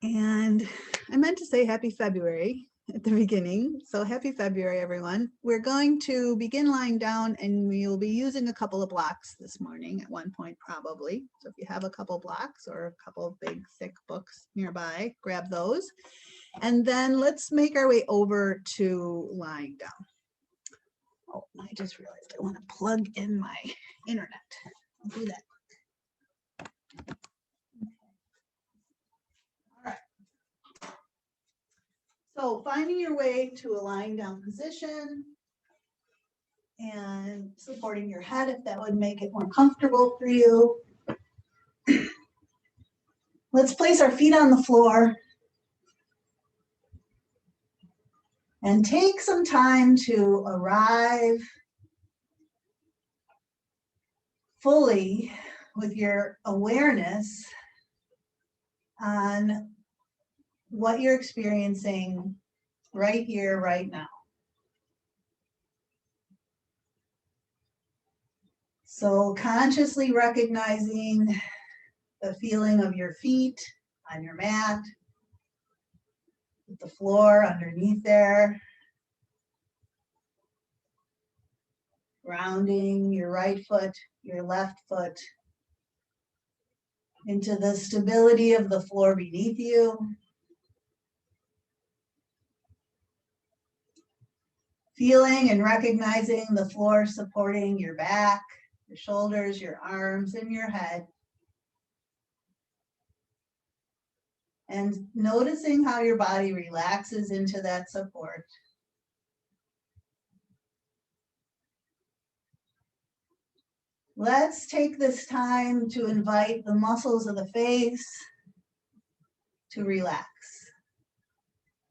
And I meant to say happy February at the beginning. So happy February, everyone. We're going to begin lying down and we'll be using a couple of blocks this morning at one point probably. So if you have a couple blocks or a couple of big thick books nearby, grab those. And then let's make our way over to lying down. Oh, I just realized I want to plug in my internet. I'll do that. All right. So finding your way to a lying down position and supporting your head if that would make it more comfortable for you. Let's place our feet on the floor and take some time to arrive fully with your awareness on what you're experiencing right here, right now. So consciously recognizing the feeling of your feet on your mat, the floor underneath there, grounding your right foot, your left foot into the stability of the floor beneath you. Feeling and recognizing the floor supporting your back, your shoulders, your arms, and your head. And noticing how your body relaxes into that support. Let's take this time to invite the muscles of the face to relax.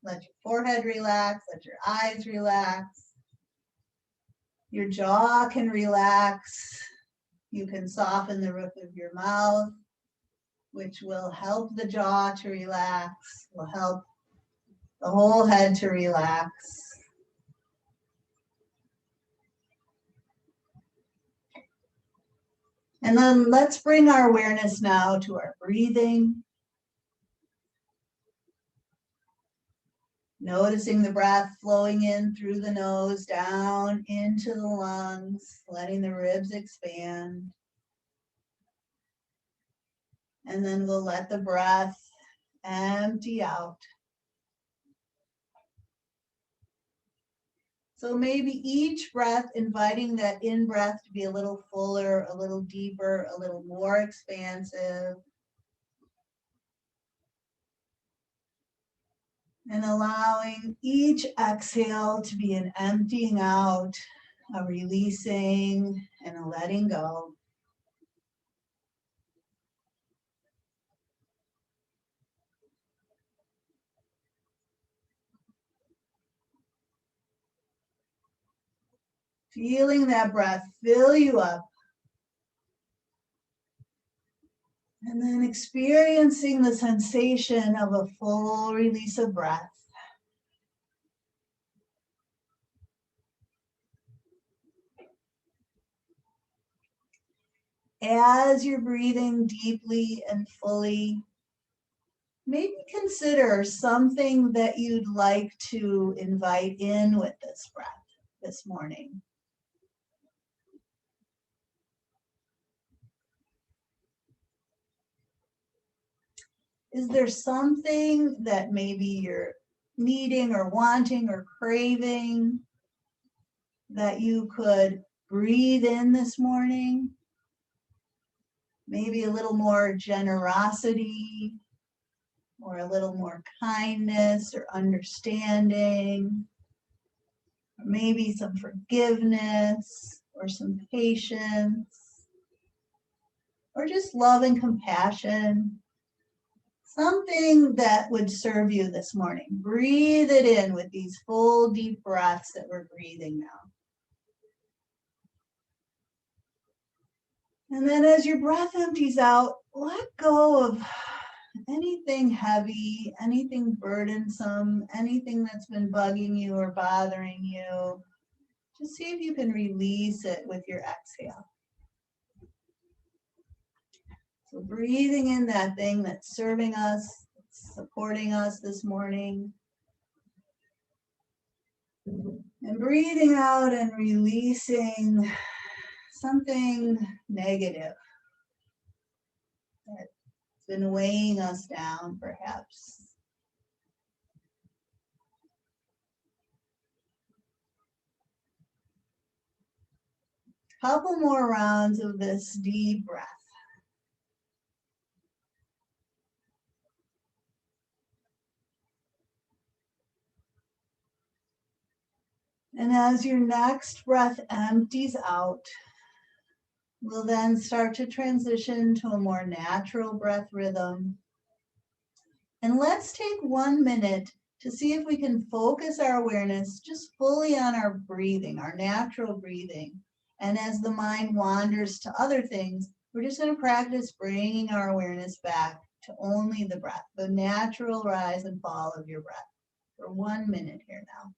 Let your forehead relax, let your eyes relax. Your jaw can relax. You can soften the roof of your mouth, which will help the jaw to relax, will help the whole head to relax. And then let's bring our awareness now to our breathing. Noticing the breath flowing in through the nose, down into the lungs, letting the ribs expand. And then we'll let the breath empty out. So maybe each breath inviting that in-breath to be a little fuller, a little deeper, a little more expansive. And allowing each exhale to be an emptying out, a releasing, and a letting go. Feeling that breath fill you up. And then experiencing the sensation of a full release of breath. As you're breathing deeply and fully, maybe consider something that you'd like to invite in with this breath this morning. Is there something that maybe you're needing or wanting or craving that you could breathe in this morning? Maybe a little more generosity, or a little more kindness or understanding, or maybe some forgiveness or some patience, or just love and compassion. Something that would serve you this morning. Breathe it in with these full deep breaths that we're breathing now. And then as your breath empties out, let go of anything heavy, anything burdensome, anything that's been bugging you or bothering you. Just see if you can release it with your exhale. So breathing in that thing that's serving us, supporting us this morning. And breathing out and releasing something negative that's been weighing us down, perhaps. Couple more rounds of this deep breath. And as your next breath empties out, we'll then start to transition to a more natural breath rhythm. And let's take 1 minute to see if we can focus our awareness just fully on our breathing, our natural breathing. And as the mind wanders to other things, we're just going to practice bringing our awareness back to only the breath, the natural rise and fall of your breath for 1 minute here now.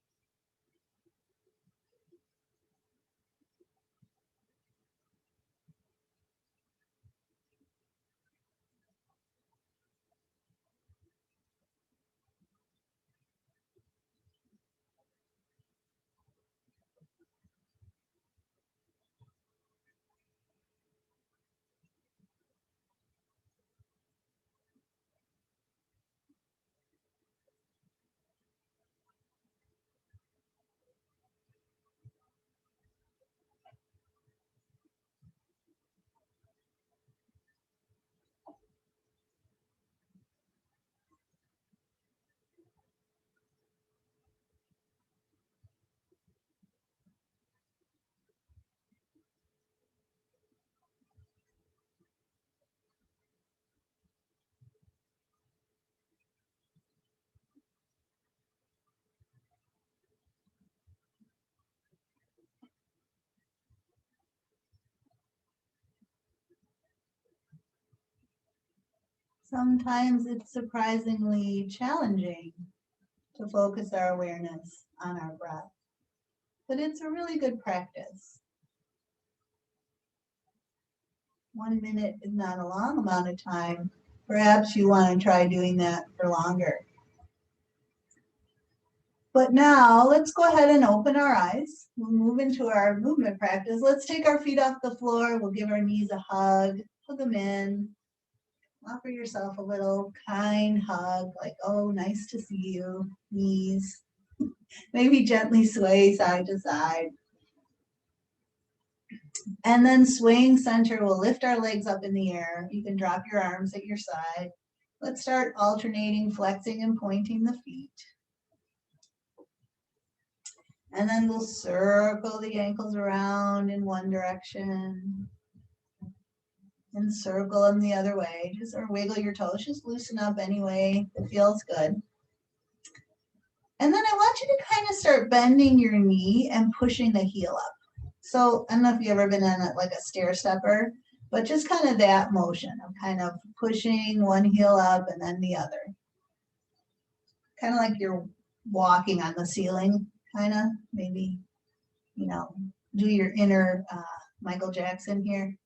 Sometimes it's surprisingly challenging to focus our awareness on our breath, but it's a really good practice. 1 minute is not a long amount of time. Perhaps you want to try doing that for longer. But now let's go ahead and open our eyes. We'll move into our movement practice. Let's take our feet off the floor. We'll give our knees a hug, hug them in. Offer yourself a little kind hug, like, oh, nice to see you, knees. Maybe gently sway side to side. And then swaying center, we'll lift our legs up in the air. You can drop your arms at your side. Let's start alternating, flexing and pointing the feet. And then we'll circle the ankles around in one direction and circle them the other way. Just or wiggle your toes, just loosen up any way that feels good. And then I want you to kind of start bending your knee and pushing the heel up. So I don't know if you've ever been on like a stair stepper, but just kind of that motion of kind of pushing one heel up and then the other. Kind of like you're walking on the ceiling, kind of, maybe, you know, do your inner Michael Jackson here.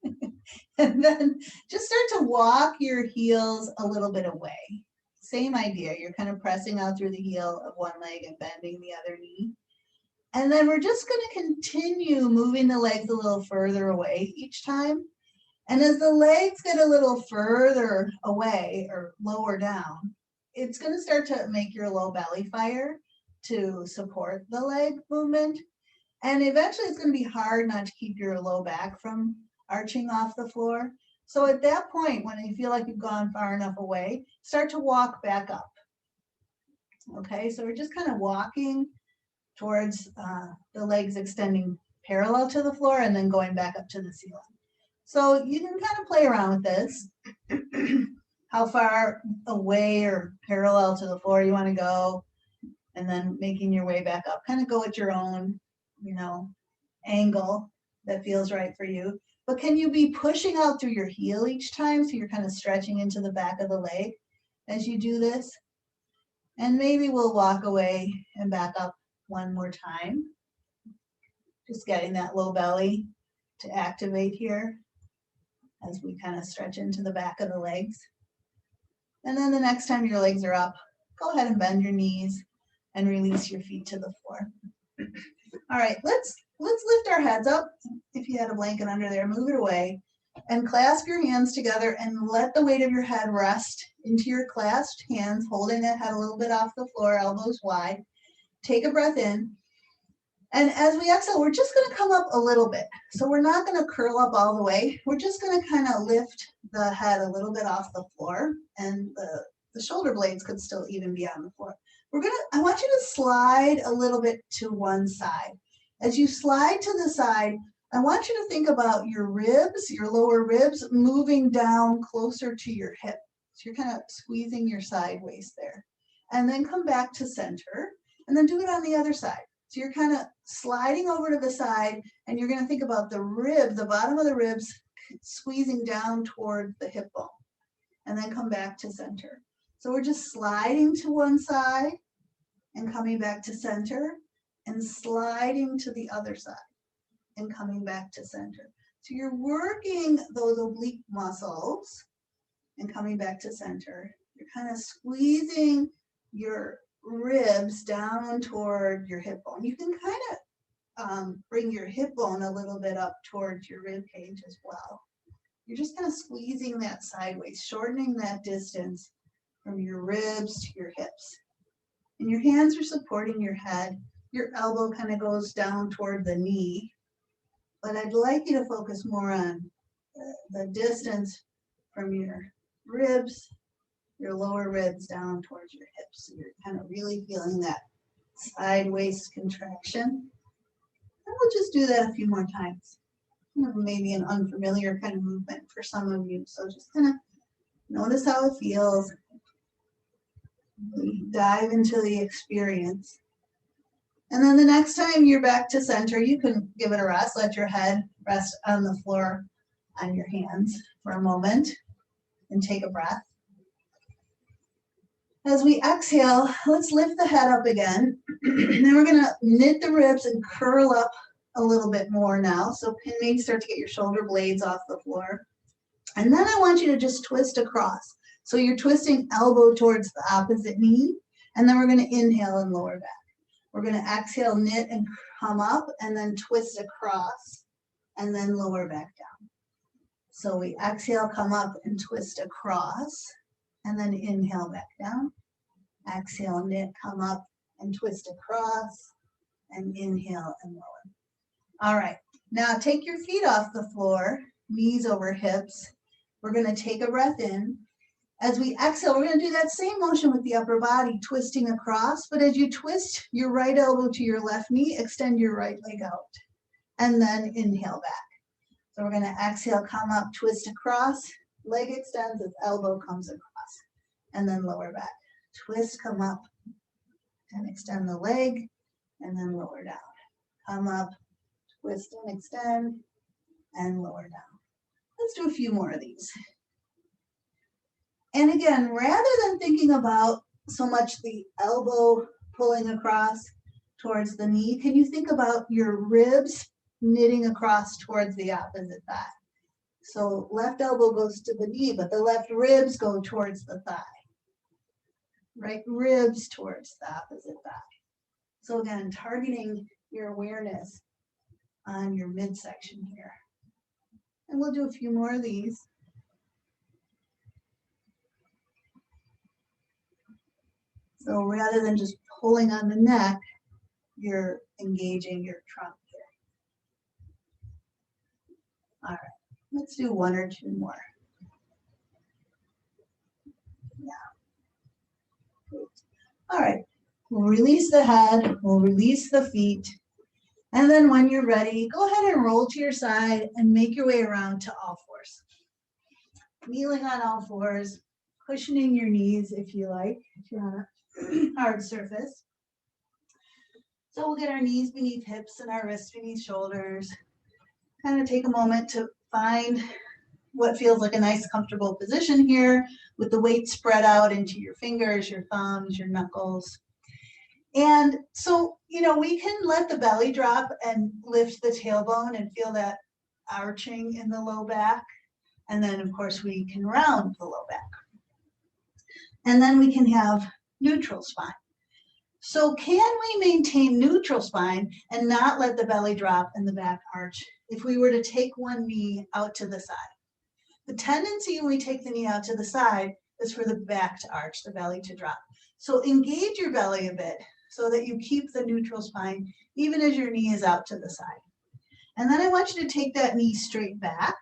And then just start to walk your heels a little bit away. Same idea, you're kind of pressing out through the heel of one leg and bending the other knee. And then we're just going to continue moving the legs a little further away each time. And as the legs get a little further away or lower down, it's going to start to make your low belly fire to support the leg movement. And eventually it's going to be hard not to keep your low back from arching off the floor. So at that point, when you feel like you've gone far enough away, start to walk back up. Okay, so we're just kind of walking towards the legs extending parallel to the floor and then going back up to the ceiling. So you can kind of play around with this, how far away or parallel to the floor you want to go, and then making your way back up. Kind of go at your own, you know, angle that feels right for you. But can you be pushing out through your heel each time so you're kind of stretching into the back of the leg as you do this? And maybe we'll walk away and back up one more time. Just getting that low belly to activate here as we kind of stretch into the back of the legs. And then the next time your legs are up, go ahead and bend your knees and release your feet to the floor. All right, let's lift our heads up. If you had a blanket under there, move it away and clasp your hands together and let the weight of your head rest into your clasped hands, holding that head a little bit off the floor, elbows wide. Take a breath in. And as we exhale, we're just going to come up a little bit. So we're not going to curl up all the way. We're just going to kind of lift the head a little bit off the floor, and the shoulder blades could still even be on the floor. I want you to slide a little bit to one side. As you slide to the side, I want you to think about your ribs, your lower ribs, moving down closer to your hip. So you're kind of squeezing your side waist there. And then come back to center, and then do it on the other side. So you're kind of sliding over to the side, and you're going to think about the rib, the bottom of the ribs, squeezing down toward the hip bone, and then come back to center. So we're just sliding to one side and coming back to center, and sliding to the other side and coming back to center. So you're working those oblique muscles and coming back to center. You're kind of squeezing your ribs down toward your hip bone. You can kind of bring your hip bone a little bit up towards your rib cage as well. You're just kind of squeezing that sideways, shortening that distance from your ribs to your hips. And your hands are supporting your head. Your elbow kind of goes down toward the knee. But I'd like you to focus more on the distance from your ribs, your lower ribs down towards your hips. So you're kind of really feeling that sideways contraction. And we'll just do that a few more times. Maybe an unfamiliar kind of movement for some of you. So just kind of notice how it feels. Dive into the experience. And then the next time you're back to center, you can give it a rest. Let your head rest on the floor on your hands for a moment and take a breath. As we exhale, let's lift the head up again. Then we're going to knit the ribs and curl up a little bit more now. So maybe start to get your shoulder blades off the floor. And then I want you to just twist across. So you're twisting elbow towards the opposite knee. And then we're going to inhale and lower back. We're going to exhale, knit and come up, and then twist across, and then lower back down. So we exhale, come up and twist across, and then inhale back down. Exhale, knit, come up and twist across, and inhale and lower. All right, now take your feet off the floor, knees over hips. We're going to take a breath in. As we exhale, we're going to do that same motion with the upper body, twisting across. But as you twist your right elbow to your left knee, extend your right leg out. And then inhale back. So we're going to exhale, come up, twist across. Leg extends as elbow comes across. And then lower back. Twist, come up, and extend the leg. And then lower down. Come up, twist and extend, and lower down. Let's do a few more of these. And again, rather than thinking about so much the elbow pulling across towards the knee, can you think about your ribs knitting across towards the opposite thigh? So left elbow goes to the knee, but the left ribs go towards the thigh. Right ribs towards the opposite thigh. So again, targeting your awareness on your midsection here. And we'll do a few more of these. So rather than just pulling on the neck, you're engaging your trunk here. All right, let's do one or two more. Yeah. Great. All right, we'll release the head, we'll release the feet. And then when you're ready, go ahead and roll to your side and make your way around to all fours. Kneeling on all fours, cushioning your knees if you like, if you're on a hard surface. So we'll get our knees beneath hips and our wrists beneath shoulders. Kind of take a moment to find what feels like a nice comfortable position here with the weight spread out into your fingers, your thumbs, your knuckles. And so, we can let the belly drop and lift the tailbone and feel that arching in the low back. And then, of course, we can round the low back. And then we can have neutral spine. So can we maintain neutral spine and not let the belly drop and the back arch if we were to take one knee out to the side? The tendency when we take the knee out to the side is for the back to arch, the belly to drop. So engage your belly a bit so that you keep the neutral spine even as your knee is out to the side. And then I want you to take that knee straight back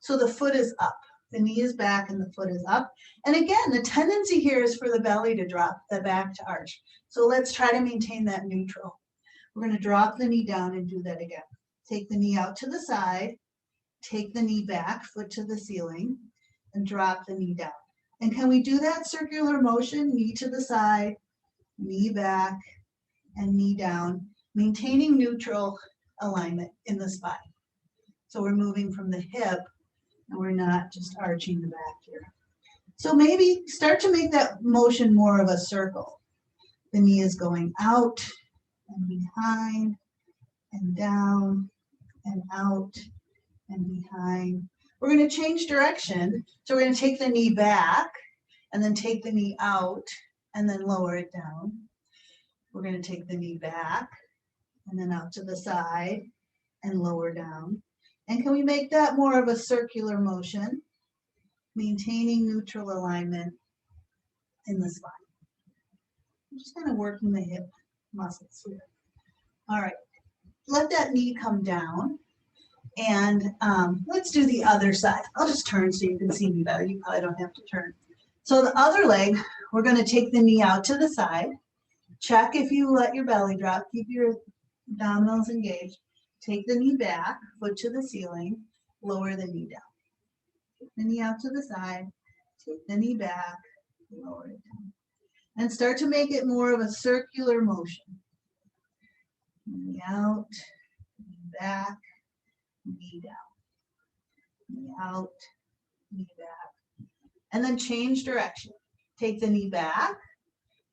so the foot is up. The knee is back and the foot is up. And again, the tendency here is for the belly to drop, the back to arch. So let's try to maintain that neutral. We're going to drop the knee down and do that again. Take the knee out to the side, take the knee back, foot to the ceiling, and drop the knee down. And can we do that circular motion, knee to the side, knee back, and knee down, maintaining neutral alignment in the spine. So we're moving from the hip and we're not just arching the back here. So maybe start to make that motion more of a circle. The knee is going out and behind and down and out and behind. We're going to change direction. So we're going to take the knee back and then take the knee out and then lower it down. We're going to take the knee back and then out to the side and lower down. And can we make that more of a circular motion, maintaining neutral alignment in the spine? I'm just kind of working the hip muscles here. All right, let that knee come down. And let's do the other side. I'll just turn so you can see me better. You probably don't have to turn. So the other leg, we're going to take the knee out to the side. Check if you let your belly drop. Keep your abdominals engaged. Take the knee back, foot to the ceiling, lower the knee down. Take the knee out to the side, take the knee back, lower it down. And start to make it more of a circular motion. Knee out, knee back, knee down. Knee out, knee back. And then change direction. Take the knee back,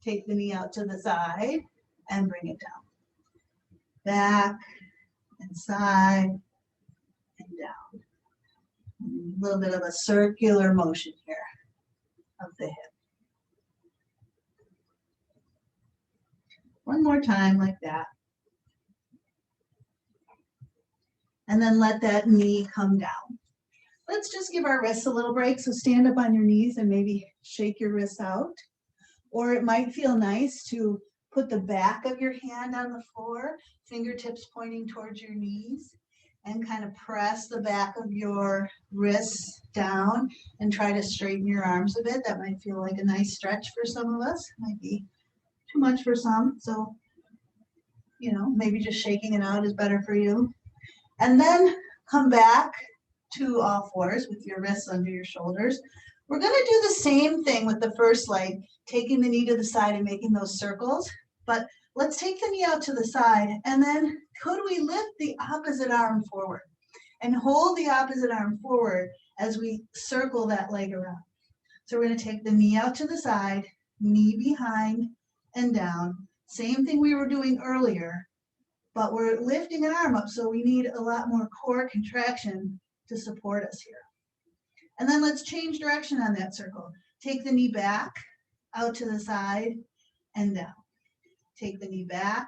take the knee out to the side, and bring it down. Back, and side, and down. A little bit of a circular motion here of the hip. One more time like that. And then let that knee come down. Let's just give our wrists a little break. So stand up on your knees and maybe shake your wrists out. Or it might feel nice to put the back of your hand on the floor, fingertips pointing towards your knees, and kind of press the back of your wrists down and try to straighten your arms a bit. That might feel like a nice stretch for some of us. Might be too much for some. So, you know, maybe just shaking it out is better for you. And then come back to all fours with your wrists under your shoulders. We're going to do the same thing with the first leg, taking the knee to the side and making those circles. But let's take the knee out to the side, and then could we lift the opposite arm forward and hold the opposite arm forward as we circle that leg around. So we're going to take the knee out to the side, knee behind and down. Same thing we were doing earlier, but we're lifting an arm up, so we need a lot more core contraction to support us here. And then let's change direction on that circle. Take the knee back, out to the side, and down. Take the knee back,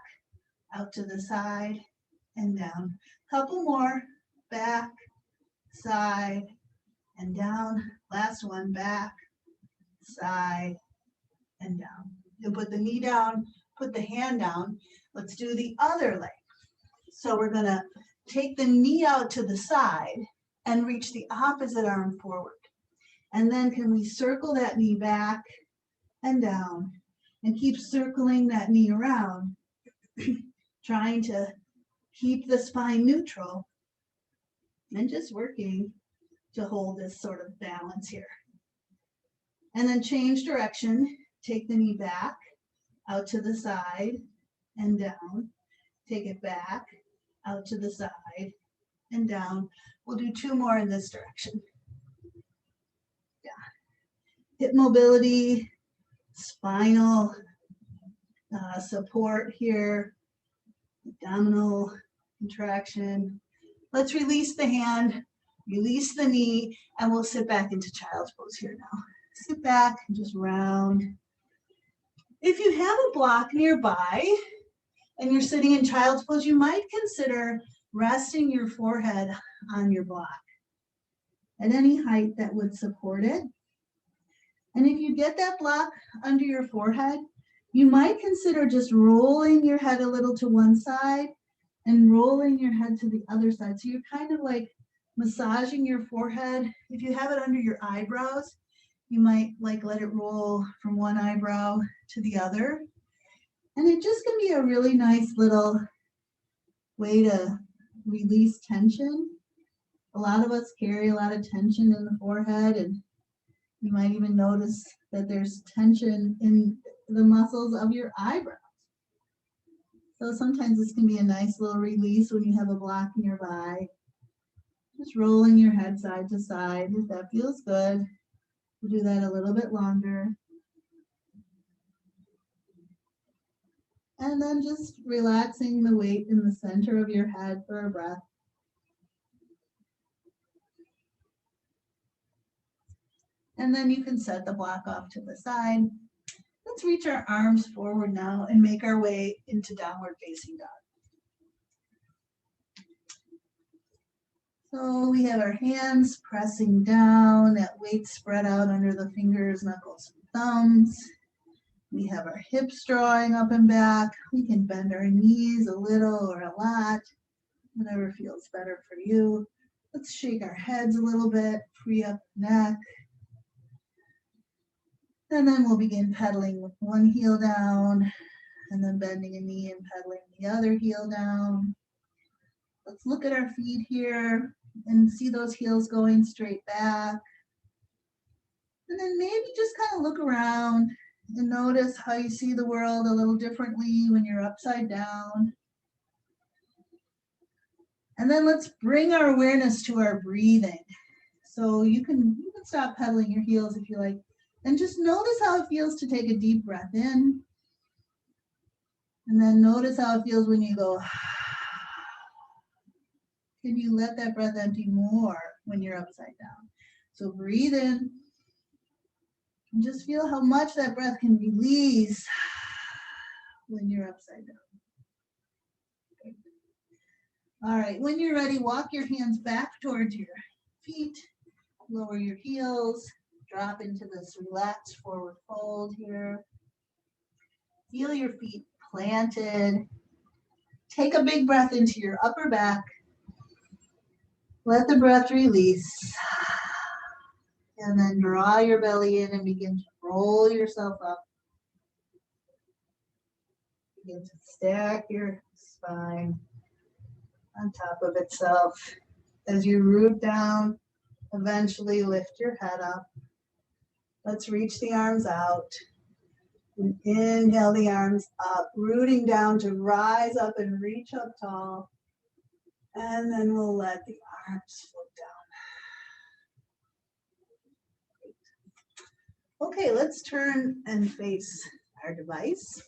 out to the side, and down. Couple more, back, side, and down. Last one, back, side, and down. You'll put the knee down, put the hand down. Let's do the other leg. So we're gonna take the knee out to the side and reach the opposite arm forward. And then can we circle that knee back and down and keep circling that knee around, trying to keep the spine neutral and just working to hold this sort of balance here. And then change direction, take the knee back, out to the side and down, take it back, out to the side and down. We'll do two more in this direction. Yeah. Hip mobility, spinal support here, abdominal contraction. Let's release the hand, release the knee, and we'll sit back into child's pose here now. sit back and just round. If you have a block nearby and you're sitting in child's pose, you might consider resting your forehead on your block at any height that would support it. And if you get that block under your forehead, you might consider just rolling your head a little to one side and rolling your head to the other side. So you're kind of like massaging your forehead. If you have it under your eyebrows, you might like let it roll from one eyebrow to the other. And it just can be a really nice little way to release tension. A lot of us carry a lot of tension in the forehead, and you might even notice that there's tension in the muscles of your eyebrows. So sometimes this can be a nice little release when you have a block nearby. Just rolling your head side to side. If that feels good, we'll do that a little bit longer. And then just relaxing the weight in the center of your head for a breath. And then you can set the block off to the side. Let's reach our arms forward now and make our way into downward facing dog. So we have our hands pressing down, that weight spread out under the fingers, knuckles, and thumbs. We have our hips drawing up and back. We can bend our knees a little or a lot, whatever feels better for you. Let's shake our heads a little bit, free up the neck. And then we'll begin pedaling with one heel down, and then bending a knee and pedaling the other heel down. Let's look at our feet here and see those heels going straight back. And then maybe just kind of look around and notice how you see the world a little differently when you're upside down. And then let's bring our awareness to our breathing. So you can stop pedaling your heels if you like. And just notice how it feels to take a deep breath in. And then notice how it feels when you go. Can you let that breath empty more when you're upside down? So breathe in. And just feel how much that breath can release when you're upside down. Okay. All right, when you're ready, walk your hands back towards your feet. Lower your heels. Drop into this relaxed forward fold here. Feel your feet planted. Take a big breath into your upper back. Let the breath release. And then draw your belly in and begin to roll yourself up. Begin to stack your spine on top of itself. As you root down, eventually lift your head up. Let's reach the arms out. And inhale the arms up, rooting down to rise up and reach up tall. And then we'll let the arms float down. Okay, let's turn and face our device.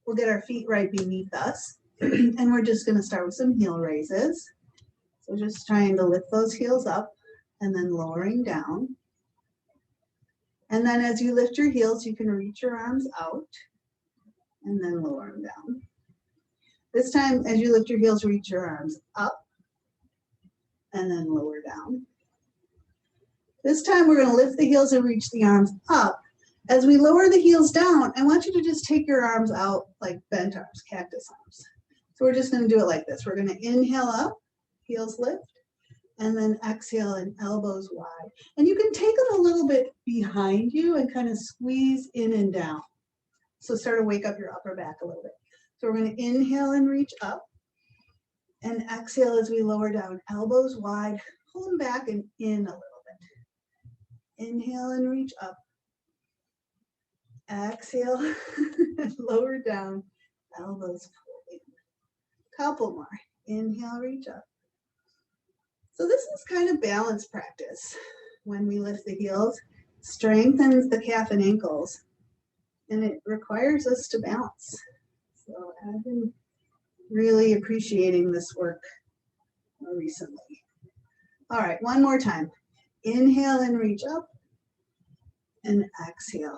We'll get our feet right beneath us. And we're just going to start with some heel raises. So just trying to lift those heels up and then lowering down. And then as you lift your heels, you can reach your arms out and then lower them down. This time, as you lift your heels, reach your arms up and then lower down. This time, we're going to lift the heels and reach the arms up. As we lower the heels down, I want you to just take your arms out like bent arms, cactus arms. So we're just going to do it like this. We're going to inhale up, heels lift. And then exhale and elbows wide. And you can take them a little bit behind you and kind of squeeze in and down. So start to wake up your upper back a little bit. So we're going to inhale and reach up. And exhale as we lower down, elbows wide. Pull them back and in a little bit. Inhale and reach up. Exhale and lower down, elbows pull in. Couple more. Inhale, reach up. So this is kind of balance practice when we lift the heels. Strengthens the calf and ankles, and it requires us to balance. So I've been really appreciating this work recently. All right, one more time. Inhale and reach up. and exhale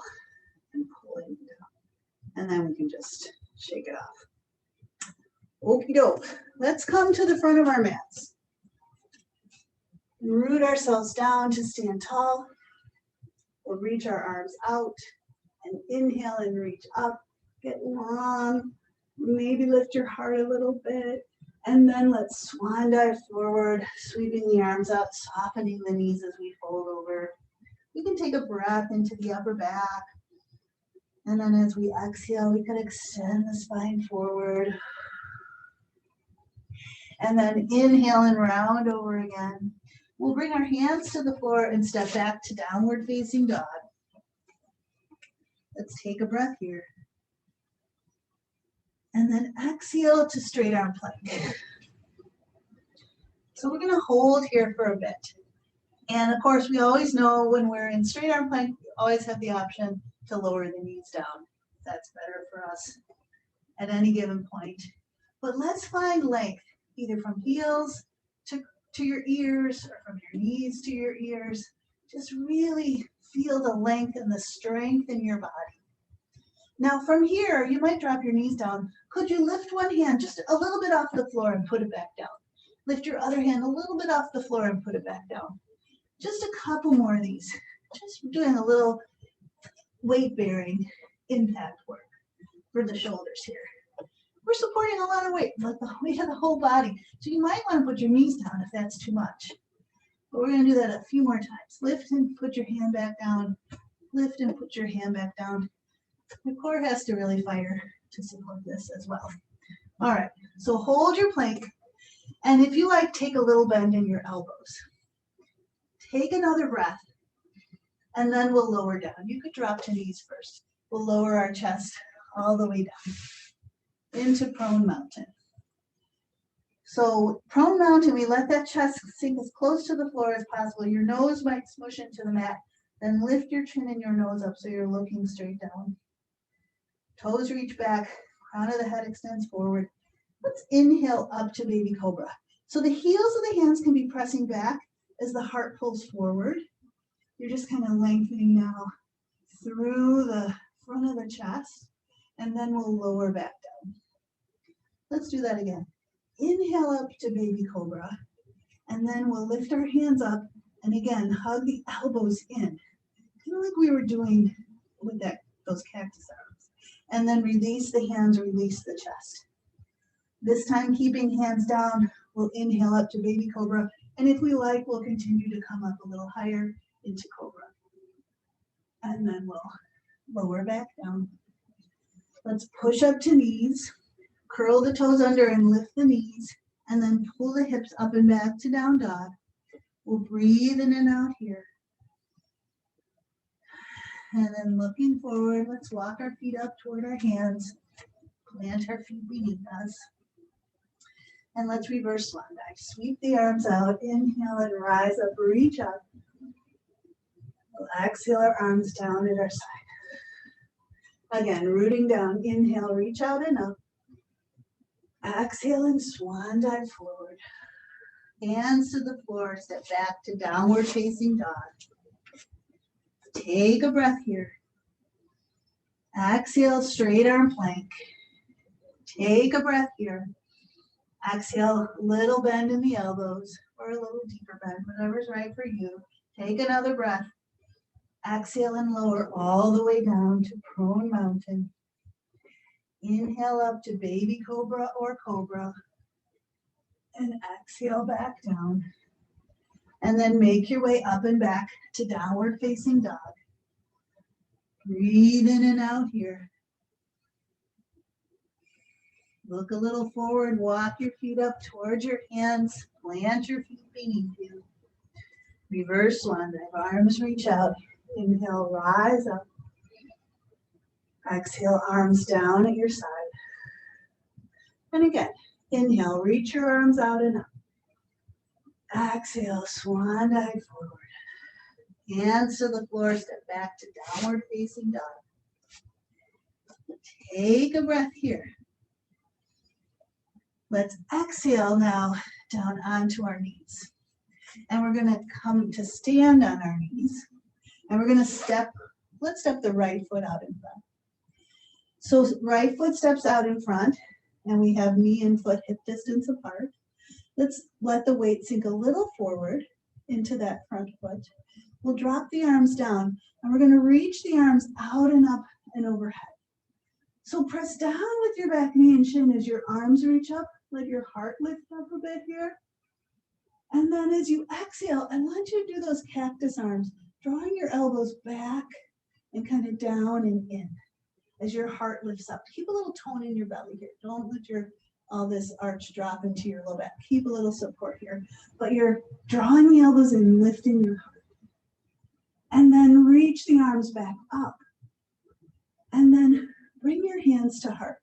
and pull it down. And then we can just shake it off. Okie doke. Let's come to the front of our mats. Root ourselves down to stand tall. We'll reach our arms out and inhale and reach up. Get long. Maybe lift your heart a little bit. And then let's swan dive forward, sweeping the arms up, softening the knees as we fold over. We can take a breath into the upper back. And then as we exhale, we can extend the spine forward. And then inhale and round over again. We'll bring our hands to the floor and step back to downward facing dog. Let's take a breath here. And then exhale to straight arm plank. So we're gonna hold here for a bit. And of course, we always know when we're in straight arm plank, we always have the option to lower the knees down. That's better for us at any given point. But let's find length, either from heels to your ears or from your knees to your ears. Just really feel the length and the strength in your body. Now from here, you might drop your knees down. Could you lift one hand just a little bit off the floor and put it back down? Lift your other hand a little bit off the floor and put it back down. Just a couple more of these. Just doing a little weight bearing impact work for the shoulders here. We're supporting a lot of weight, like the weight of the whole body. So you might want to put your knees down if that's too much. But we're going to do that a few more times. Lift and put your hand back down. Lift and put your hand back down. The core has to really fire to support this as well. All right, so hold your plank. And if you like, take a little bend in your elbows. Take another breath. And then we'll lower down. You could drop to knees first. We'll lower our chest all the way down into prone mountain. So prone mountain, we let that chest sink as close to the floor as possible. Your nose might smush into the mat. Then lift your chin and your nose up so you're looking straight down. Toes reach back, crown of the head extends forward. Let's inhale up to baby cobra. So the heels of the hands can be pressing back as the heart pulls forward. You're just kind of lengthening now through the front of the chest, and then we'll lower back down. Let's do that again. Inhale up to baby cobra, and then we'll lift our hands up, and again, hug the elbows in, kind of like we were doing with those cactus arms. And then release the hands, release the chest. This time, keeping hands down, we'll inhale up to baby cobra, and if we like, we'll continue to come up a little higher into cobra. And then we'll lower back down. Let's push up to knees. Curl the toes under and lift the knees, and then pull the hips up and back to down dog. We'll breathe in and out here. And then looking forward, let's walk our feet up toward our hands. Plant our feet beneath us. And let's reverse swan dive. Sweep the arms out. Inhale and rise up, reach up. We'll exhale our arms down at our side. Again, rooting down. Inhale, reach out and up. Exhale and swan dive forward. Hands to the floor, step back to downward facing dog. Take a breath here. Exhale, straight arm plank. Take a breath here. Exhale, little bend in the elbows or a little deeper bend, whatever's right for you. Take another breath. Exhale and lower all the way down to prone mountain. Inhale up to baby cobra or cobra. And exhale back down. And then make your way up and back to downward facing dog. Breathe in and out here. Look a little forward, walk your feet up towards your hands, plant your feet beneath you. Reverse swan dive, arms reach out. Inhale, rise up. Exhale, arms down at your side. And again, inhale, reach your arms out and up. Exhale, swan dive forward. Hands to the floor, step back to downward facing dog. Take a breath here. Let's exhale now down onto our knees. And we're going to come to stand on our knees. And we're going to step let's step the right foot out in front. So right foot steps out in front, and we have knee and foot hip distance apart. Let's let the weight sink a little forward into that front foot. We'll drop the arms down, and we're going to reach the arms out and up and overhead. So press down with your back knee and shin as your arms reach up. Let your heart lift up a bit here. And then as you exhale, I want you to do those cactus arms, drawing your elbows back and kind of down and in as your heart lifts up. Keep a little tone in your belly here. Don't let all this arch drop into your low back. Keep a little support here. But you're drawing the elbows in, lifting your heart. And then reach the arms back up. And then bring your hands to heart.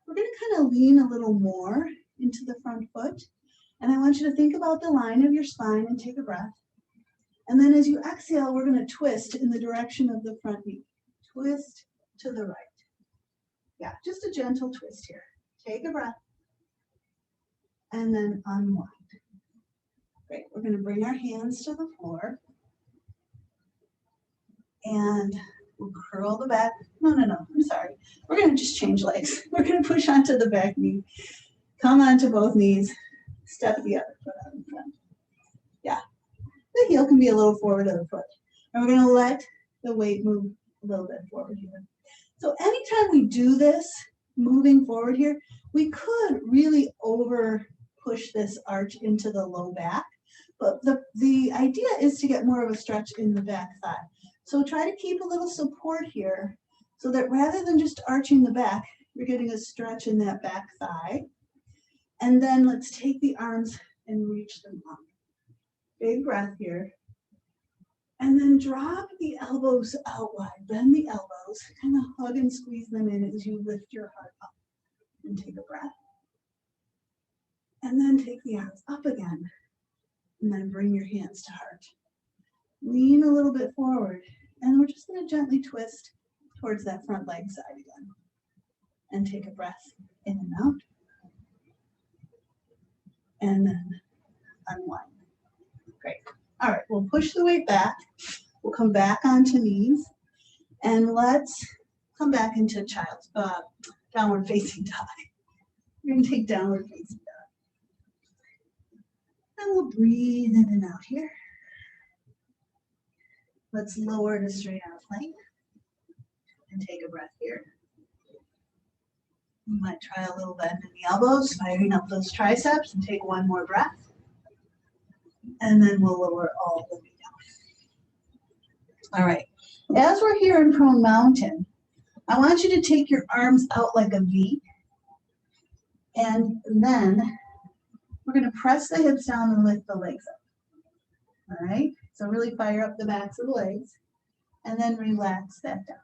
We're going to kind of lean a little more into the front foot. And I want you to think about the line of your spine and take a breath. And then as you exhale, we're going to twist in the direction of the front knee. Twist to the right. Yeah, just a gentle twist here. Take a breath. And then unwind. Great. We're going to bring our hands to the floor. And we'll curl the back. No, I'm sorry. We're going to just change legs. We're going to push onto the back knee. Come onto both knees. Step the other foot out in front. Yeah. The heel can be a little forward of the foot. And we're going to let the weight move a little bit forward here. So anytime we do this, moving forward here, we could really over push this arch into the low back. But the idea is to get more of a stretch in the back thigh. So try to keep a little support here so that rather than just arching the back, you're getting a stretch in that back thigh. And then let's take the arms and reach them up. Big breath here. And then drop the elbows out wide. Bend the elbows. Kind of hug and squeeze them in as you lift your heart up. And take a breath. And then take the arms up again. And then bring your hands to heart. Lean a little bit forward. And we're just going to gently twist towards that front leg side again. And take a breath in and out. And then unwind. Great. All right, we'll push the weight back. We'll come back onto knees. And let's come back into child's downward facing dog. We're going to take downward facing dog. And we'll breathe in and out here. Let's lower to straight out plank. And take a breath here. You might try a little bend in the elbows, firing up those triceps, and take one more breath. And then we'll lower all the way down. All right. As we're here in prone mountain, I want you to take your arms out like a V. And then we're going to press the hips down and lift the legs up. All right. So really fire up the backs of the legs. And then relax that down.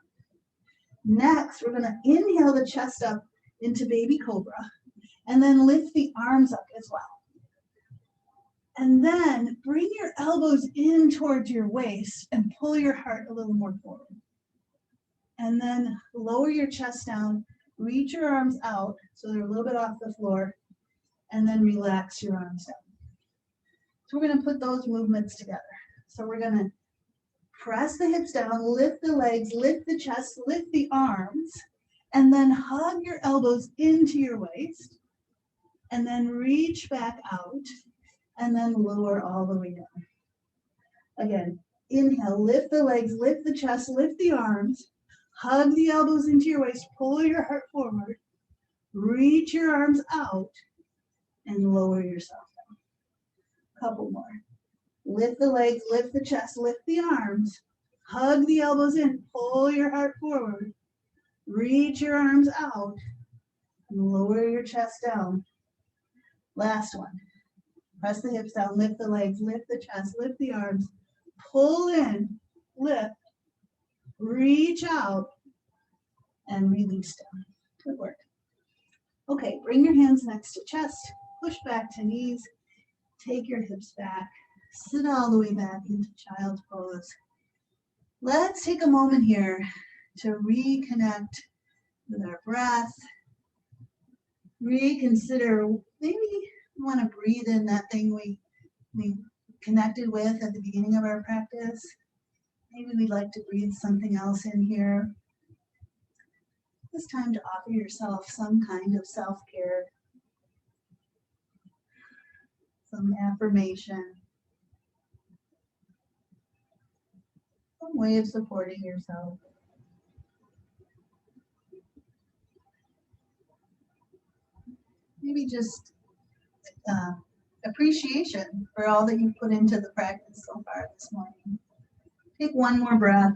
Next, we're going to inhale the chest up into baby cobra, and then lift the arms up as well. And then bring your elbows in towards your waist and pull your heart a little more forward. And then lower your chest down, reach your arms out so they're a little bit off the floor, and then relax your arms down. So we're going to put those movements together. So we're going to press the hips down, lift the legs, lift the chest, lift the arms, and then hug your elbows into your waist, and then reach back out, and then lower all the way down. Again, inhale, lift the legs, lift the chest, lift the arms, hug the elbows into your waist, pull your heart forward, reach your arms out, and lower yourself down. Couple more. Lift the legs, lift the chest, lift the arms, hug the elbows in, pull your heart forward, reach your arms out, and lower your chest down. Last one. Press the hips down, lift the legs, lift the chest, lift the arms, pull in, lift, reach out, and release down. Good work. Okay, bring your hands next to chest, push back to knees, take your hips back, sit all the way back into child's pose. Let's take a moment here to reconnect with our breath. Reconsider, maybe we want to breathe in that thing we connected with at the beginning of our practice. Maybe we'd like to breathe something else in here. It's time to offer yourself some kind of self-care, some affirmation, some way of supporting yourself. Maybe just appreciation for all that you've put into the practice so far this morning. Take one more breath.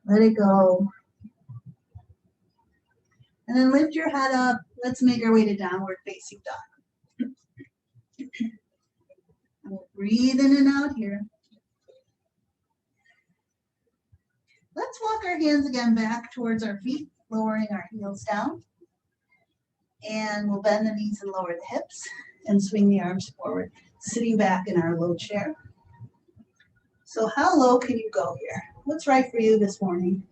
Let it go. And then lift your head up. Let's make our way to downward facing dog. And we'll breathe in and out here. Let's walk our hands again back towards our feet, lowering our heels down. And we'll bend the knees and lower the hips and swing the arms forward, sitting back in our low chair. So how low can you go here? What's right for you this morning?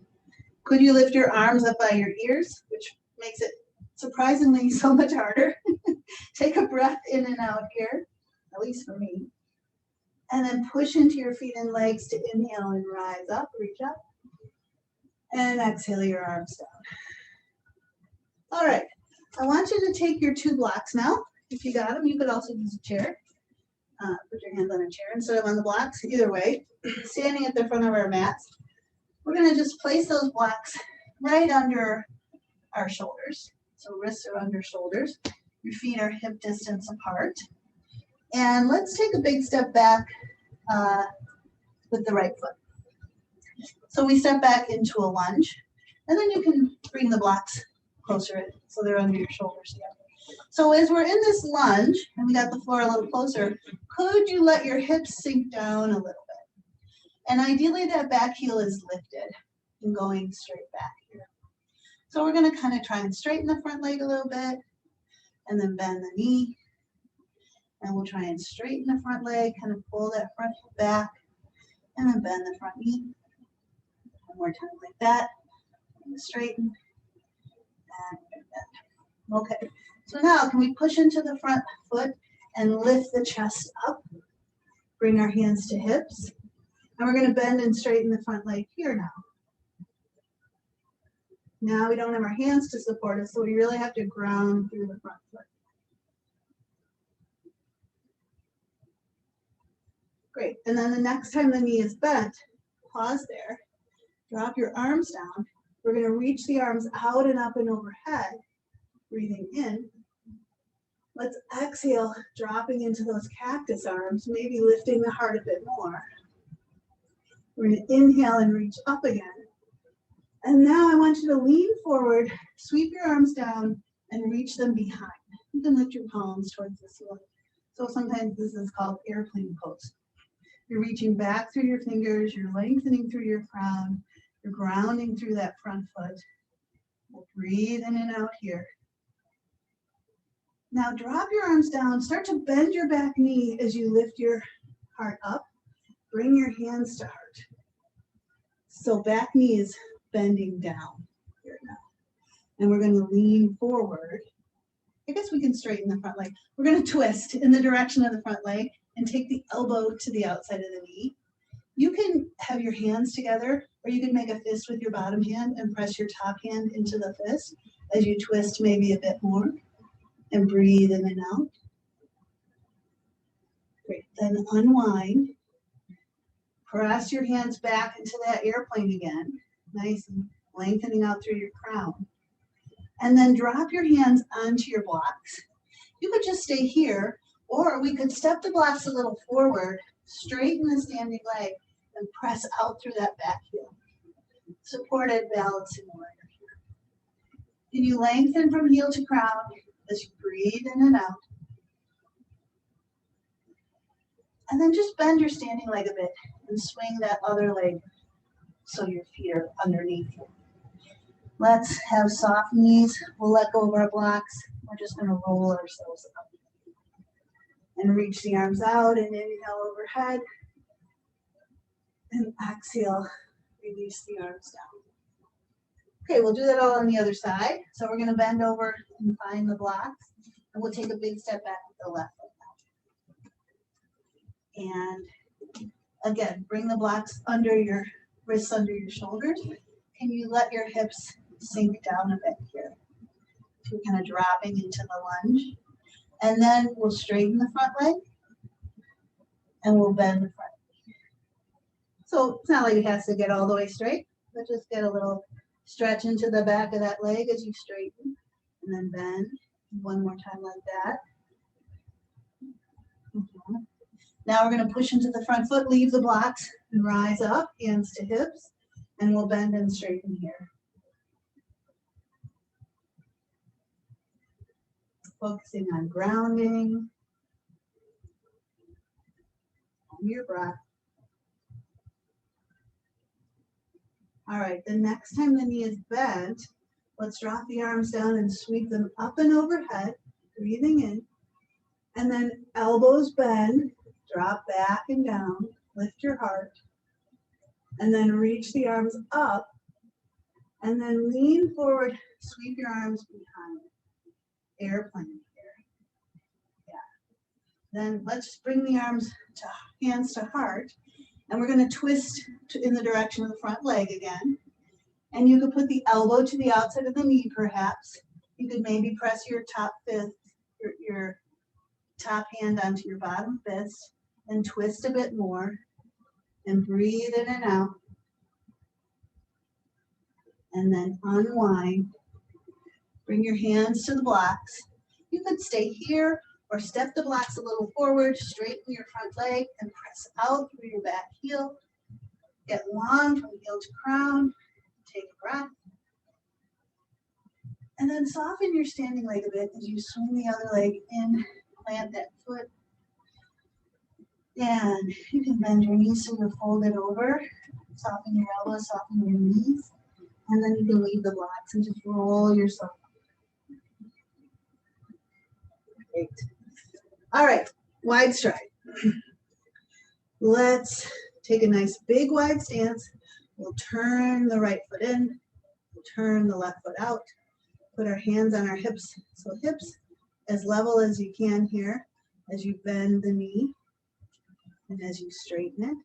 Could you lift your arms up by your ears, which makes it surprisingly so much harder? Take a breath in and out here, at least for me. And then push into your feet and legs to inhale and rise up, reach up. And exhale your arms down. All right, I want you to take your 2 blocks now. If you got them, you could also use a chair. Put your hands on a chair instead of on the blocks, either way. Standing at the front of our mats. We're gonna just place those blocks right under our shoulders. So wrists are under shoulders. Your feet are hip distance apart. And let's take a big step back with the right foot. So we step back into a lunge, and then you can bring the blocks closer so they're under your shoulders again. So as we're in this lunge, and we got the floor a little closer, could you let your hips sink down a little bit? And ideally that back heel is lifted and going straight back here. So we're gonna kind of try and straighten the front leg a little bit, and then bend the knee. And we'll try and straighten the front leg, kind of pull that front hip back, and then bend the front knee. One more time like that, and straighten, and bend. Okay, so now can we push into the front foot and lift the chest up, bring our hands to hips, and we're gonna bend and straighten the front leg here now. Now we don't have our hands to support us, so we really have to ground through the front foot. Great, and then the next time the knee is bent, pause there, drop your arms down. We're gonna reach the arms out and up and overhead, breathing in. Let's exhale, dropping into those cactus arms, maybe lifting the heart a bit more. We're gonna inhale and reach up again. And now I want you to lean forward, sweep your arms down, and reach them behind. You can lift your palms towards the ceiling. So sometimes this is called airplane pose. You're reaching back through your fingers, you're lengthening through your crown, you're grounding through that front foot. We'll breathe in and out here. Now drop your arms down, start to bend your back knee as you lift your heart up. Bring your hands to heart. So back knee is bending down here now. And we're gonna lean forward. I guess we can straighten the front leg. We're gonna twist in the direction of the front leg and take the elbow to the outside of the knee. You can have your hands together, or you can make a fist with your bottom hand and press your top hand into the fist as you twist maybe a bit more, and breathe in and out. Great, then unwind. Press your hands back into that airplane again, nice and lengthening out through your crown. And then drop your hands onto your blocks. You could just stay here, or we could step the blocks a little forward, straighten the standing leg, and press out through that back heel. Supported balancing warrior here. Can you lengthen from heel to crown as you breathe in and out? And then just bend your standing leg a bit and swing that other leg so your feet are underneath you. Let's have soft knees. We'll let go of our blocks. We're just going to roll ourselves up. And reach the arms out and inhale overhead. And exhale, release the arms down. Okay, we'll do that all on the other side. So we're going to bend over and find the blocks. And we'll take a big step back with the left foot now. And Again, bring the blocks under your wrists, under your shoulders. Can you let your hips sink down a bit here? So we're kind of dropping into the lunge. And then we'll straighten the front leg and we'll bend the front. So it's not like it has to get all the way straight, but just get a little stretch into the back of that leg as you straighten and then bend. One more time like that. Now we're going to push into the front foot, leave the blocks, and rise up, hands to hips, and we'll bend and straighten here. Focusing on grounding, on your breath. All right, the next time the knee is bent, let's drop the arms down and sweep them up and overhead, breathing in, and then elbows bend, drop back and down, lift your heart, and then reach the arms up, and then lean forward, sweep your arms behind. Airplane here. Yeah. Then let's just bring the arms to hands to heart, and we're going to twist in the direction of the front leg again. And you could put the elbow to the outside of the knee, perhaps. You could maybe press your top fist, your top hand onto your bottom fist, and twist a bit more, and breathe in and out, and then unwind. Bring your hands to the blocks. You could stay here or step the blocks a little forward, straighten your front leg, and press out through your back heel. Get long from heel to crown. Take a breath. And then soften your standing leg a bit as you swing the other leg in, plant that foot. And you can bend your knees so you're folded over. Soften your elbows, soften your knees. And then you can leave the blocks and just roll yourself up. Great. All right, wide stride. Let's take a nice big wide stance. We'll turn the right foot in. We'll turn the left foot out. Put our hands on our hips. So hips as level as you can here as you bend the knee and as you straighten it.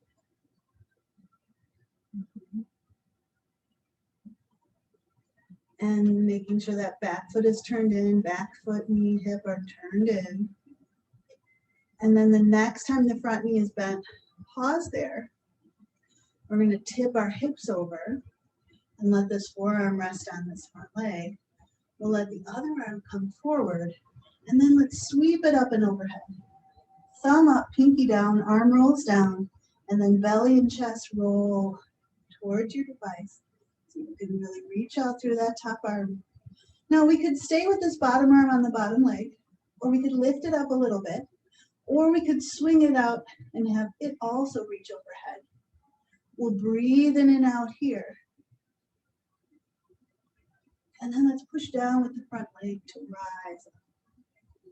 And making sure that back foot is turned in, back foot, knee, hip are turned in. And then the next time the front knee is bent, pause there. We're going to tip our hips over and let this forearm rest on this front leg. We'll let the other arm come forward, and then let's sweep it up and overhead. Thumb up, pinky down, arm rolls down, and then belly and chest roll towards your device. So you can really reach out through that top arm. Now we could stay with this bottom arm on the bottom leg, or we could lift it up a little bit, or we could swing it out and have it also reach overhead. We'll breathe in and out here. And then let's push down with the front leg to rise up.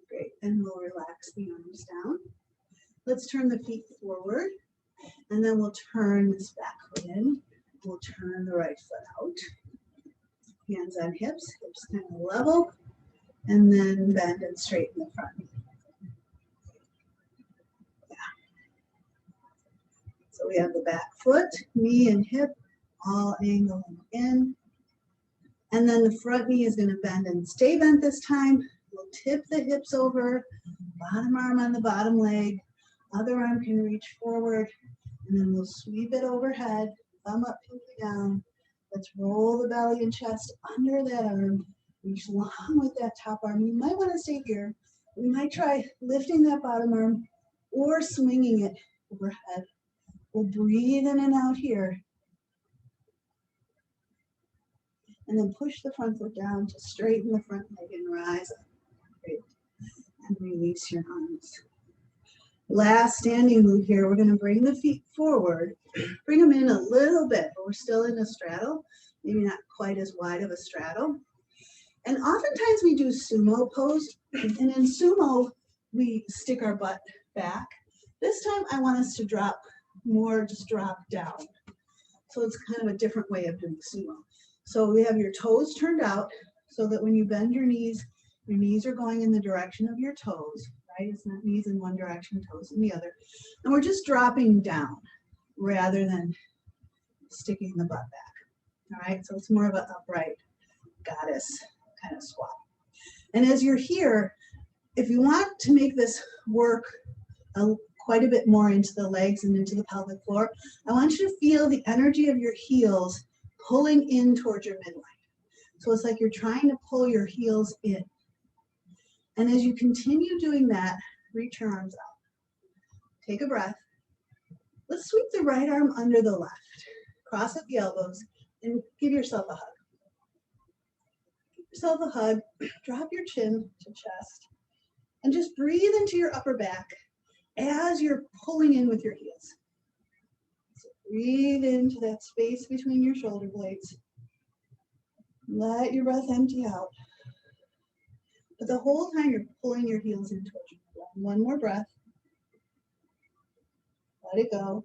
Great, and we'll relax the arms down. Let's turn the feet forward, and then we'll turn this back foot in. We'll turn the right foot out. Hands on hips, hips kind of level, and then bend and straighten the front knee. Yeah. So we have the back foot, knee and hip all angling in. And then the front knee is going to bend and stay bent this time. We'll tip the hips over, bottom arm on the bottom leg, other arm can reach forward, and then we'll sweep it overhead, thumb up, pinky down. Let's roll the belly and chest under that arm, reach long with that top arm. You might want to stay here. We might try lifting that bottom arm or swinging it overhead. We'll breathe in and out here. And then push the front foot down to straighten the front leg and rise up. Great. And release your arms. Last standing move here, we're going to bring the feet forward. Bring them in a little bit, but we're still in a straddle. Maybe not quite as wide of a straddle. And oftentimes we do sumo pose. And in sumo, we stick our butt back. This time I want us to drop more, just drop down. So it's kind of a different way of doing sumo. So we have your toes turned out so that when you bend your knees are going in the direction of your toes, right? It's not knees in one direction, toes in the other. And we're just dropping down. rather than sticking the butt back. All right, so it's more of an upright goddess kind of squat. And as you're here, if you want to make this work quite a bit more into the legs and into the pelvic floor, I want you to feel the energy of your heels pulling in towards your midline. So it's like you're trying to pull your heels in. And as you continue doing that, reach your arms out. Take a breath. Let's sweep the right arm under the left. Cross at the elbows and give yourself a hug. Give yourself a hug. Drop your chin to chest. And just breathe into your upper back as you're pulling in with your heels. So breathe into that space between your shoulder blades. Let your breath empty out. But the whole time you're pulling your heels in towards you. One more breath. Let it go.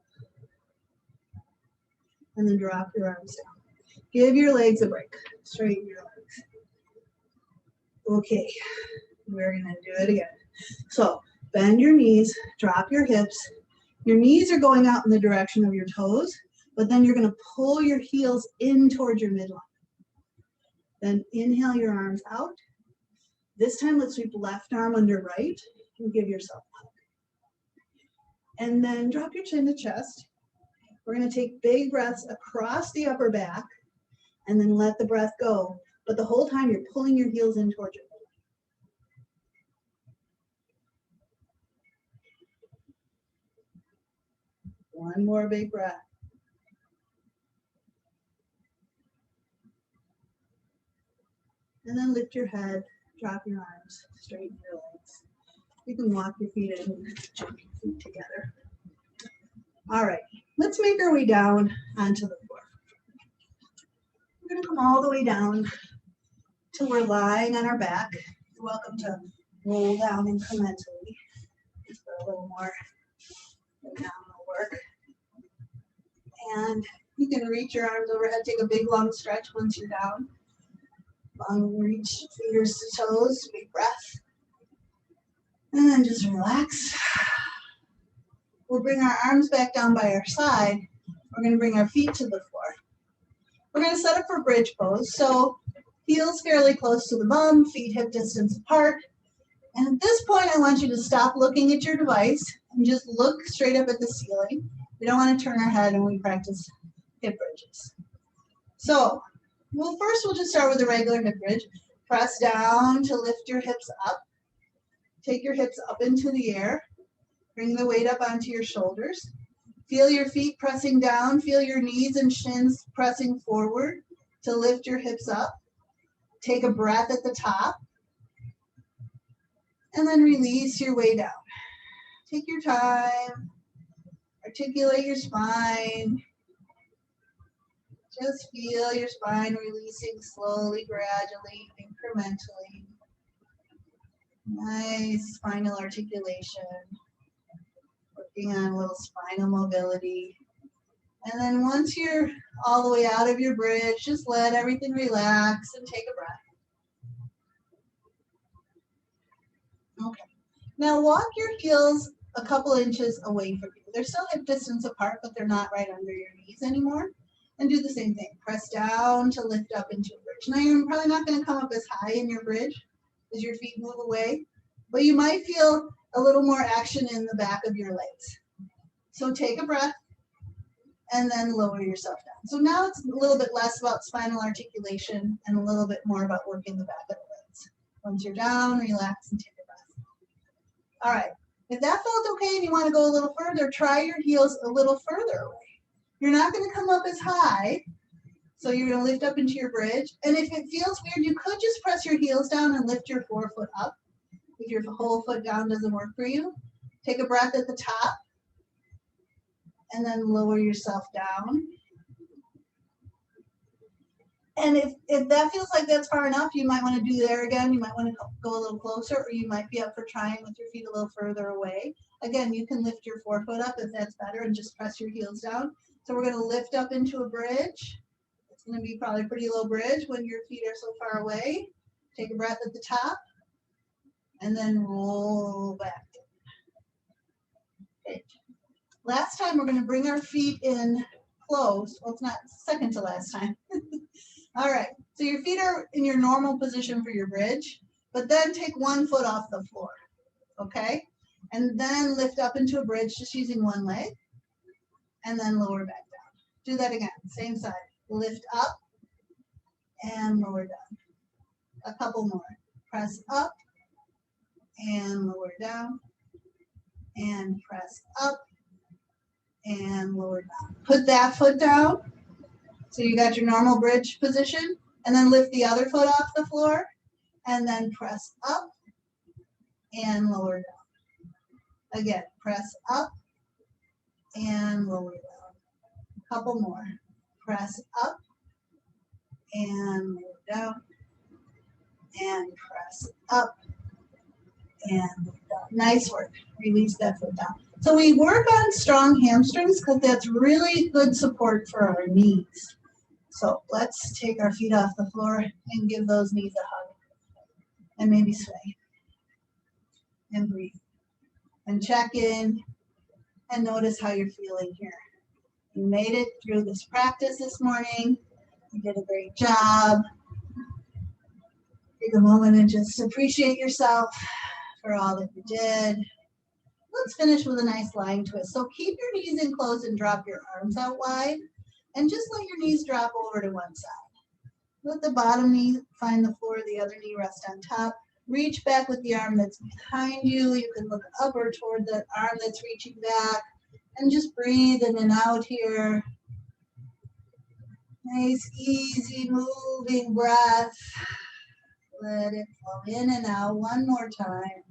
And then drop your arms down. Give your legs a break. Straighten your legs. Okay, we're gonna do it again. So bend your knees, drop your hips. Your knees are going out in the direction of your toes, but then you're gonna pull your heels in towards your midline. Then inhale your arms out. This time let's sweep left arm under right and give yourself a hug. And then drop your chin to chest. We're gonna take big breaths across the upper back and then let the breath go. But the whole time you're pulling your heels in towards your midline. One more big breath. And then lift your head, drop your arms, straighten your legs. You can walk your feet in and jump your feet together. All right, let's make our way down onto the floor. We're gonna come all the way down till we're lying on our back. You're welcome to roll down incrementally for a little more abdominal work. And you can reach your arms overhead, take a big long stretch once you're down. Long reach, fingers to toes, big breath. And then just relax. We'll bring our arms back down by our side. We're gonna bring our feet to the floor. We're gonna set up for bridge pose. So heels fairly close to the bum, feet hip distance apart. And at this point, I want you to stop looking at your device and just look straight up at the ceiling. We don't want to turn our head when we practice hip bridges. So, we'll just start with a regular hip bridge. Press down to lift your hips up. Take your hips up into the air. Bring the weight up onto your shoulders. Feel your feet pressing down. Feel your knees and shins pressing forward to lift your hips up. Take a breath at the top. And then release your way down. Take your time. Articulate your spine. Just feel your spine releasing slowly, gradually, incrementally. Nice spinal articulation. Working on a little spinal mobility. And then once you're all the way out of your bridge, just let everything relax and take a breath. Okay. Now walk your heels a couple inches away from you. They're still hip distance apart, but they're not right under your knees anymore. And do the same thing. Press down to lift up into a bridge. Now you're probably not going to come up as high in your bridge as your feet move away, but you might feel a little more action in the back of your legs. So take a breath and then lower yourself down. So now it's a little bit less about spinal articulation and a little bit more about working the back of the legs. Once you're down, relax and take a breath. All right. If that felt okay and you want to go a little further, try your heels a little further away. You're not going to come up as high, so you're going to lift up into your bridge. And if it feels weird, you could just press your heels down and lift your forefoot up. If your whole foot down doesn't work for you, take a breath at the top and then lower yourself down. And if that feels like that's far enough, you might want to do there again. You might want to go a little closer, or you might be up for trying with your feet a little further away. Again, you can lift your forefoot up if that's better and just press your heels down. So we're going to lift up into a bridge. It's going to be probably a pretty low bridge when your feet are so far away. Take a breath at the top and then roll back. Okay. Last time, we're going to bring our feet in close. Well, it's not second to last time. All right, so your feet are in your normal position for your bridge, but then take one foot off the floor, okay? And then lift up into a bridge just using one leg, and then lower back down. Do that again, same side. Lift up and lower down. A couple more. Press up and lower down, and press up and lower down. Put that foot down. So you got your normal bridge position, and then lift the other foot off the floor, and then press up and lower down. Again, press up and lower down. A couple more. Press up and lower down, and press up and lower down. Nice work. Release that foot down. So we work on strong hamstrings because that's really good support for our knees. So let's take our feet off the floor and give those knees a hug. And maybe sway. And breathe. And check in and notice how you're feeling here. You made it through this practice this morning. You did a great job. Take a moment and just appreciate yourself for all that you did. Let's finish with a nice lying twist. So keep your knees in close and drop your arms out wide. And just let your knees drop over to one side. Let the bottom knee find the floor, the other knee rest on top. Reach back with the arm that's behind you. You can look up or toward the arm that's reaching back. And just breathe in and out here. Nice, easy, moving breath. Let it flow in and out one more time.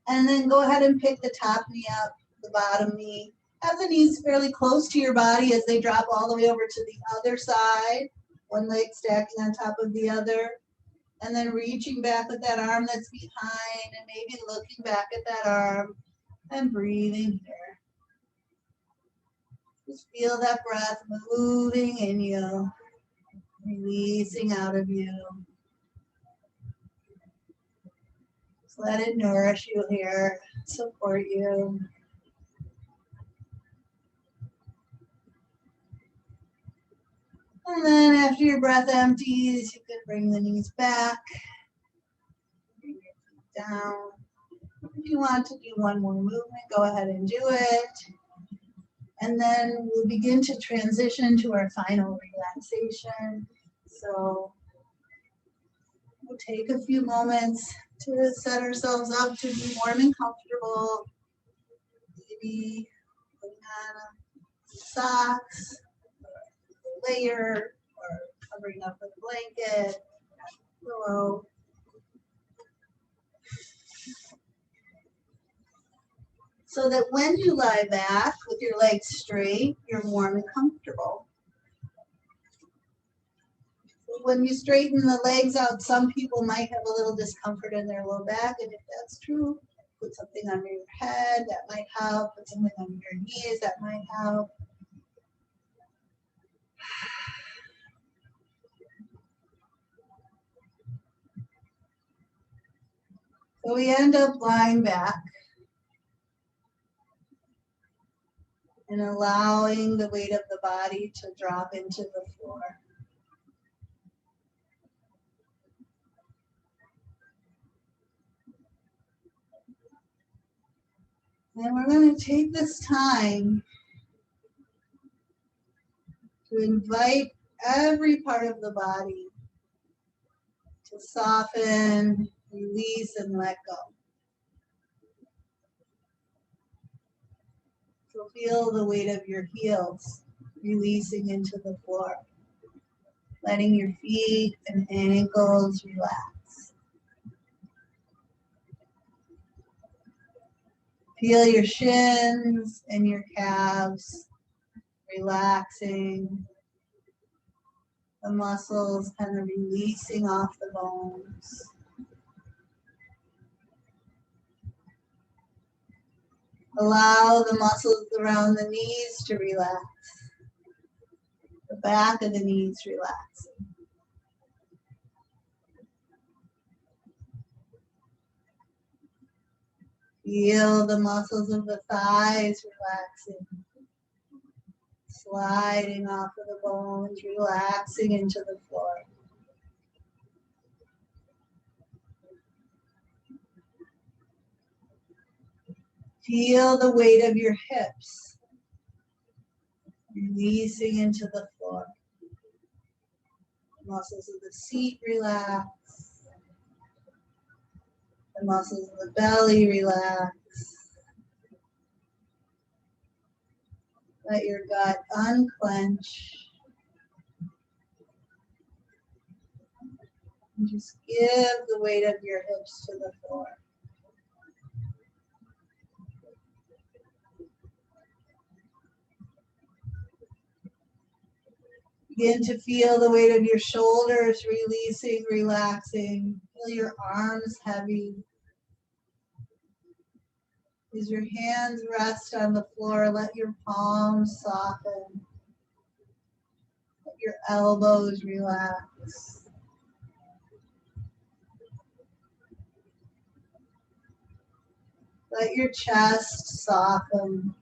And then go ahead and pick the top knee up, the bottom knee. Have the knees fairly close to your body as they drop all the way over to the other side. One leg stacking on top of the other. And then reaching back with that arm that's behind and maybe looking back at that arm and breathing here. Just feel that breath moving in you, releasing out of you. Just let it nourish you here, support you. And then after your breath empties, you can bring the knees back, bring your feet down. If you want to do one more movement, go ahead and do it. And then we'll begin to transition to our final relaxation. So we'll take a few moments to set ourselves up to be warm and comfortable. Maybe putting on socks, or a layer, or covering up with a blanket, pillow. So that when you lie back with your legs straight, you're warm and comfortable. When you straighten the legs out, some people might have a little discomfort in their low back, and if that's true, put something under your head, that might help. Put something under your knees, that might help. So we end up lying back and allowing the weight of the body to drop into the floor. And we're going to take this time to invite every part of the body to soften, release, and let go. So feel the weight of your heels releasing into the floor, letting your feet and ankles relax. Feel your shins and your calves relaxing. The muscles kind of releasing off the bones. Allow the muscles around the knees to relax. The back of the knees relaxing. Feel the muscles of the thighs relaxing, sliding off of the bones, relaxing into the floor. Feel the weight of your hips releasing into the floor. Muscles of the seat relax. The muscles of the belly relax. Let your gut unclench. And just give the weight of your hips to the floor. Begin to feel the weight of your shoulders releasing, relaxing. Feel your arms heavy. As your hands rest on the floor, let your palms soften. Let your elbows relax. Let your chest soften.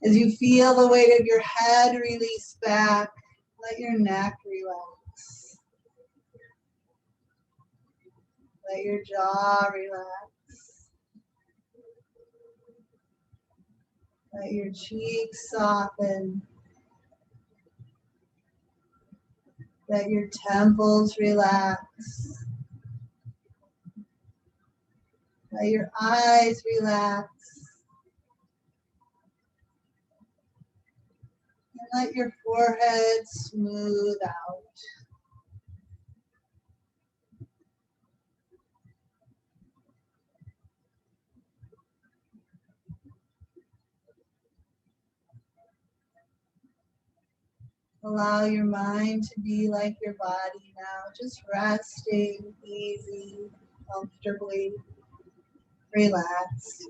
As you feel the weight of your head release back, let your neck relax. Let your jaw relax. Let your cheeks soften. Let your temples relax. Let your eyes relax. And let your forehead smooth out. Allow your mind to be like your body now, just resting easy, comfortably, relaxed.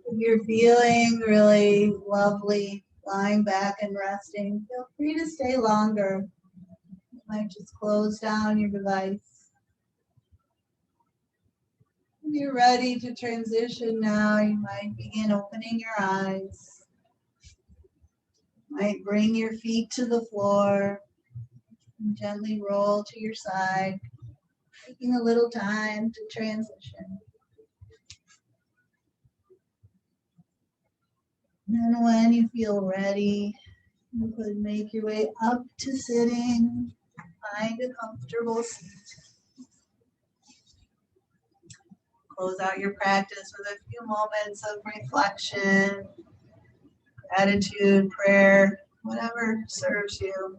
If you're feeling really lovely, lying back and resting, feel free to stay longer. You might just close down your device. If you're ready to transition now, you might begin opening your eyes. You might bring your feet to the floor and gently roll to your side, taking a little time to transition. And when you feel ready, you could make your way up to sitting, find a comfortable seat. Close out your practice with a few moments of reflection, gratitude, prayer, whatever serves you.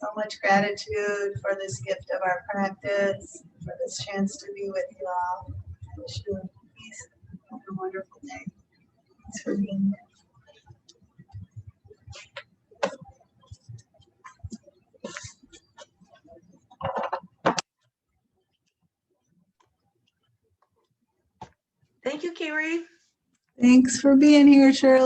So much gratitude for this gift of our practice, for this chance to be with you all. I wish you peace. Have a wonderful day. Thanks for being here. Thank you, Carrie. Thanks for being here, Shirley.